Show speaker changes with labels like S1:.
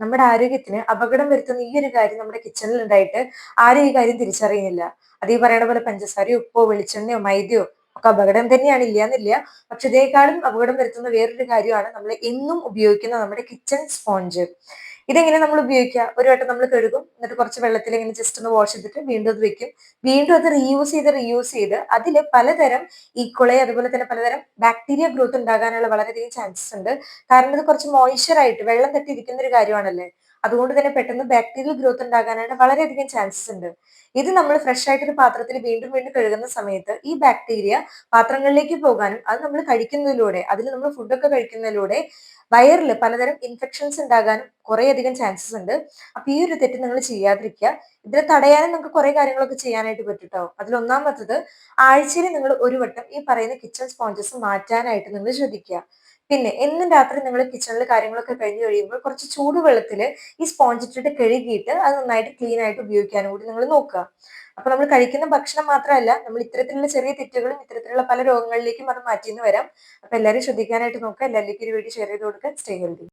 S1: നമ്മുടെ ആരോഗ്യത്തിന് അപകടം വരുത്തുന്ന ഈ ഒരു കാര്യം നമ്മുടെ കിച്ചണിൽ ഉണ്ടായിട്ട് ആരും ഈ കാര്യം തിരിച്ചറിയുന്നില്ല. അത് ഈ പറയണ പോലെ പഞ്ചസാരയോ, ഉപ്പോ, വെളിച്ചെണ്ണയോ, മൈദയോ ഒക്കെ അപകടം തന്നെയാണ്, ഇല്ലാന്നില്ല. പക്ഷെ ഇതേക്കാളും അപകടം വരുത്തുന്ന വേറൊരു കാര്യമാണ് നമ്മൾ എന്നും ഉപയോഗിക്കുന്ന നമ്മുടെ കിച്ചൺ സ്പോഞ്ച്. ഇതെങ്ങനെ നമ്മൾ ഉപയോഗിക്കുക? ഒരു വട്ടം നമ്മൾ കഴുകും, എന്നിട്ട് കുറച്ച് വെള്ളത്തിൽ ഇങ്ങനെ ജസ്റ്റ് ഒന്ന് വാഷ് ചെയ്തിട്ട് വീണ്ടും അത് വെക്കും. വീണ്ടും അത് റീയൂസ് ചെയ്ത് അതിൽ പലതരം ഈക്വളെ അതുപോലെ തന്നെ പലതരം ബാക്ടീരിയ ഗ്രോത്ത് ഉണ്ടാകാനുള്ള വളരെയധികം ചാൻസസ് ഉണ്ട്. കാരണം ഇത് കുറച്ച് മോയ്സ്ചർ ആയിട്ട് വെള്ളം തട്ടി ഇരിക്കുന്ന ഒരു കാര്യമാണല്ലേ. അതുകൊണ്ട് തന്നെ പെട്ടെന്ന് ബാക്ടീരിയൽ ഗ്രോത്ത് ഉണ്ടാകാനായിട്ട് വളരെയധികം ചാൻസസ് ഉണ്ട്. ഇത് നമ്മൾ ഫ്രഷ് ആയിട്ട് ഒരു പാത്രത്തിൽ വീണ്ടും വീണ്ടും കഴുകുന്ന സമയത്ത് ഈ ബാക്ടീരിയ പാത്രങ്ങളിലേക്ക് പോകാനും അത് നമ്മൾ കഴിക്കുന്നതിലൂടെ, അതിൽ നമ്മൾ ഫുഡൊക്കെ കഴിക്കുന്നതിലൂടെ വയറിൽ പലതരം ഇൻഫെക്ഷൻസ് ഉണ്ടാകാനും കുറേയധികം ചാൻസസ് ഉണ്ട്. അപ്പൊ ഈ ഒരു തെറ്റ് നിങ്ങൾ ചെയ്യാതിരിക്കുക. ഇതിനെ തടയാനും നമുക്ക് കുറെ കാര്യങ്ങളൊക്കെ ചെയ്യാനായിട്ട് പറ്റും ട്ടോ. അതിൽ ഒന്നാമത്തത്, ആഴ്ചയിൽ നിങ്ങൾ ഒരു വട്ടം ഈ പറയുന്ന കിച്ചൺ സ്പോഞ്ചസ് മാറ്റാനായിട്ട് നിങ്ങൾ ശ്രദ്ധിക്കുക. പിന്നെ എന്നും രാത്രി നിങ്ങൾ കിച്ചണിൽ കാര്യങ്ങളൊക്കെ കഴിഞ്ഞ് കഴിയുമ്പോൾ കുറച്ച് ചൂടുവെള്ളത്തിൽ ഈ സ്പോഞ്ച് ഇട്ടിട്ട് കഴുകിയിട്ട് അത് നന്നായിട്ട് ക്ലീൻ ആയിട്ട് ഉപയോഗിക്കാനും കൂടി നിങ്ങൾ നോക്കുക. അപ്പൊ നമ്മൾ കഴിക്കുന്ന ഭക്ഷണം മാത്രമല്ല, നമ്മൾ ഇത്തരത്തിലുള്ള ചെറിയ തെറ്റുകളും ഇത്തരത്തിലുള്ള പല രോഗങ്ങളിലേക്കും അത് മാറ്റിന്ന് വരാം. അപ്പൊ എല്ലാവരും ശ്രദ്ധിക്കാനായിട്ട് നോക്കുക. എല്ലാവരിലേക്കും ഒരു വീഡിയോ ഷെയർ ചെയ്ത് കൊടുക്കുക. Stay healthy.